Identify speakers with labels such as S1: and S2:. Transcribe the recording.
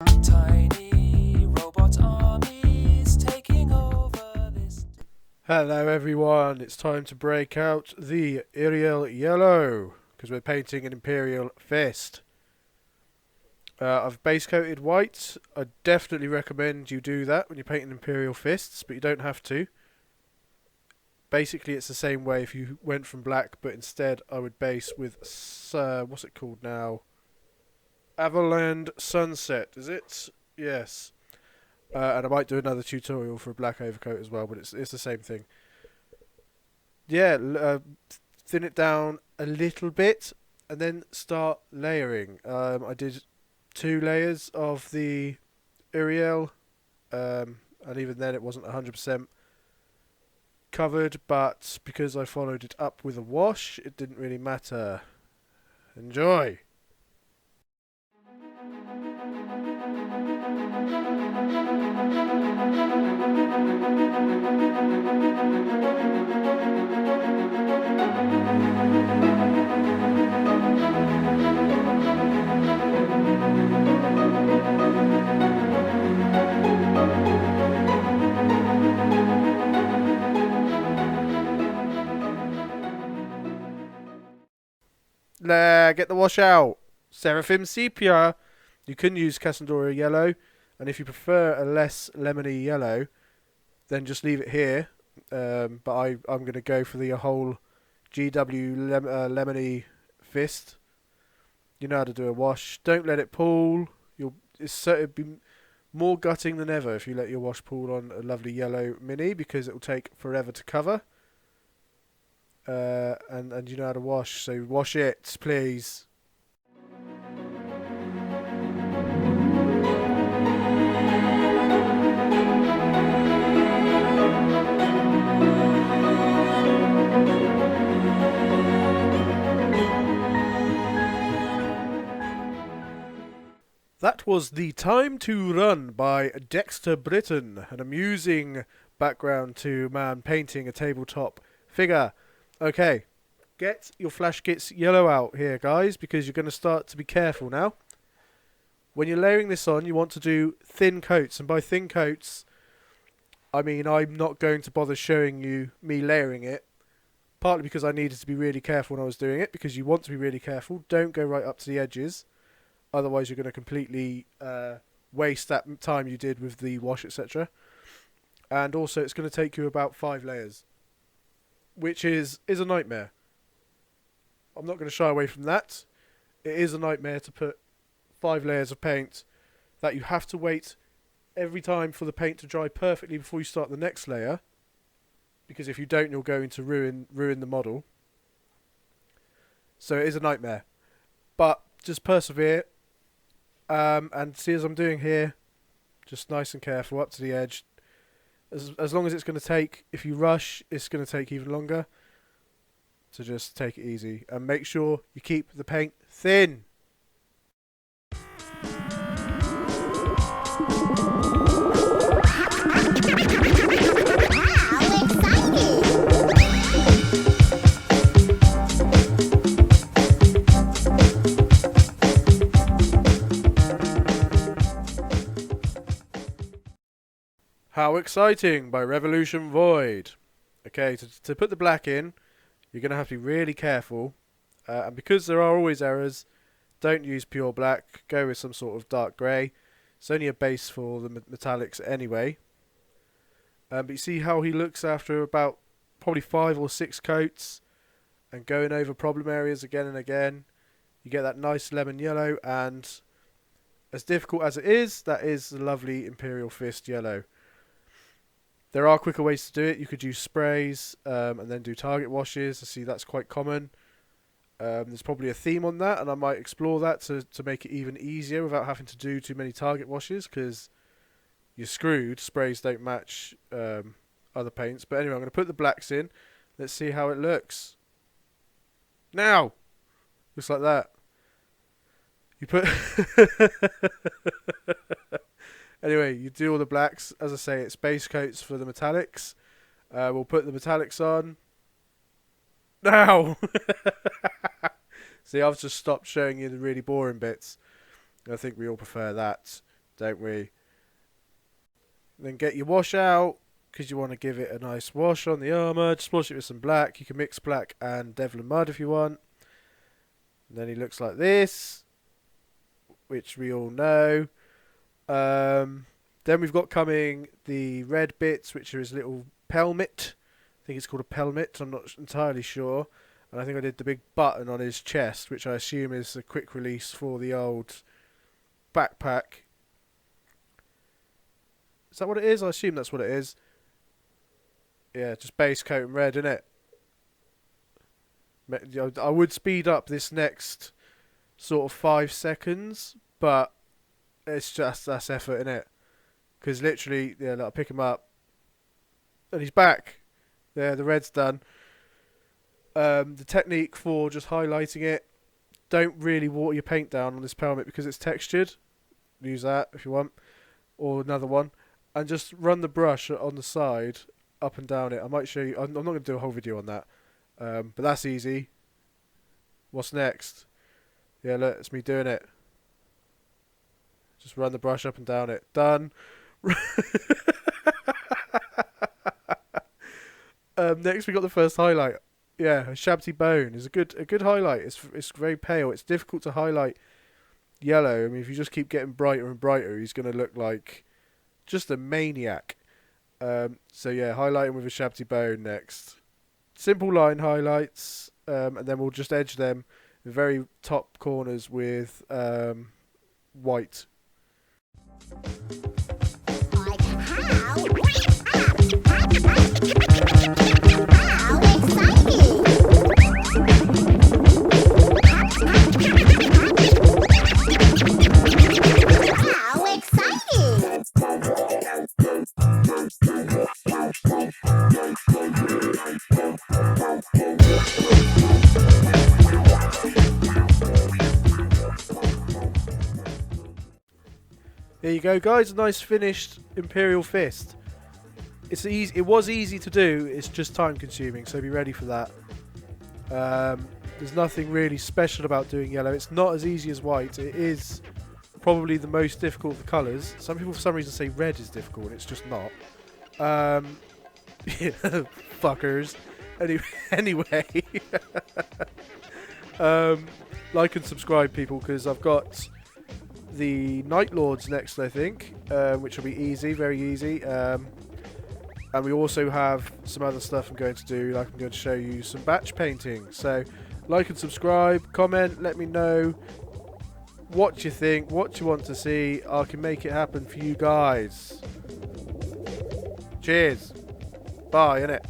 S1: Tiny robot armies taking over this.
S2: Hello everyone, it's time to break out the Imperial Yellow, because we're painting an Imperial Fist. I've base coated white. I definitely recommend you do that when you're painting Imperial Fists, but you don't have to. Basically it's the same way if you went from black, but instead I would base with, what's it called now? Avaland Sunset, is it? Yes. And I might do another tutorial for a black overcoat as well, but it's the same thing. Yeah, thin it down a little bit, and then start layering. I did 2 layers of the Uriel, and even then it wasn't 100% covered, but because I followed it up with a wash, it didn't really matter. Enjoy! There, get the wash out. Seraphim Sepia. You can use Cassandra Yellow, and if you prefer a less lemony yellow, then just leave it here. But I'm going to go for the whole lemony fist. You know how to do a wash. Don't let it pool. It'd be more gutting than ever if you let your wash pool on a lovely yellow mini, because it will take forever to cover. And you know how to wash, so wash it, please. That was The Time to Run by Dexter Britain, an amusing background to man painting a tabletop figure. Okay, get your flash kits yellow out here, guys, because you're going to start to be careful now. When you're layering this on, you want to do thin coats, and by thin coats, I mean I'm not going to bother showing you me layering it, partly because I needed to be really careful when I was doing it, because you want to be really careful. Don't go right up to the edges, otherwise you're going to completely waste that time you did with the wash, etc. And also it's going to take you about 5 layers, which is a nightmare. I'm not going to shy away from that. It is a nightmare to put 5 layers of paint that you have to wait every time for the paint to dry perfectly before you start the next layer, because if you don't, you're going to ruin the model. So it is a nightmare, but just persevere, and see, as I'm doing here, just nice and careful up to the edge. As long as it's going to take, if you rush, it's going to take even longer. So just take it easy and make sure you keep the paint thin. How Exciting by Revolution Void. Okay, to put the black in, you're going to have to be really careful. And because there are always errors, don't use pure black. Go with some sort of dark grey. It's only a base for the metallics anyway. But you see how he looks after about probably 5 or 6 coats and going over problem areas again and again. You get that nice lemon yellow, and as difficult as it is, that is the lovely Imperial Fist yellow. There are quicker ways to do it. You could use sprays and then do target washes. I see that's quite common. There's probably a theme on that, and I might explore that to make it even easier without having to do too many target washes, because you're screwed. Sprays don't match other paints. But anyway, I'm going to put the blacks in. Let's see how it looks. Now! Looks like that. You put... Anyway, you do all the blacks. As I say, it's base coats for the metallics. We'll put the metallics on. Now! See, I've just stopped showing you the really boring bits. I think we all prefer that. don't we? Then get your wash out, because you want to give it a nice wash on the armour. Just wash it with some black. You can mix black and Devlin mud if you want. And then he looks like this, which we all know. Then we've got coming the red bits, which are his little pelmet. I think it's called a pelmet. I'm not entirely sure. And I think I did the big button on his chest, which I assume is a quick release for the old backpack. Is that what it is? I assume that's what it is. Yeah, just base coat and red, innit? I would speed up this next sort of 5 seconds, but it's just, that's effort, innit? Because literally, yeah, look, I'll pick him up. And he's back. There, the red's done. The technique for just highlighting it, don't really water your paint down on this pelmet because it's textured. Use that if you want. Or another one. And just run the brush on the side, up and down it. I might show you. I'm not going to do a whole video on that. But that's easy. What's next? Yeah, look, it's me doing it. Just run the brush up and down it. Done. Next we got the first highlight. Yeah, a shabby bone is a good highlight. It's very pale. It's difficult to highlight yellow. I mean, if you just keep getting brighter and brighter, he's going to look like just a maniac. So yeah, highlighting with a shabby bone next. Simple line highlights, and then we'll just edge them the very top corners with white. There you go, guys. A nice finished Imperial Fist. It's easy. It was easy to do. It's just time consuming, so be ready for that. There's nothing really special about doing yellow. It's not as easy as white. It is probably the most difficult of the colours. Some people for some reason say red is difficult, and it's just not. Fuckers. Anyway. Like and subscribe, people, because I've got the Night Lords next, I think, which will be easy, very easy. And we also have some other stuff I'm going to do, like I'm going to show you some batch painting. So like and subscribe, comment, let me know what you think, what you want to see. I can make it happen for you guys. Cheers. Bye, innit?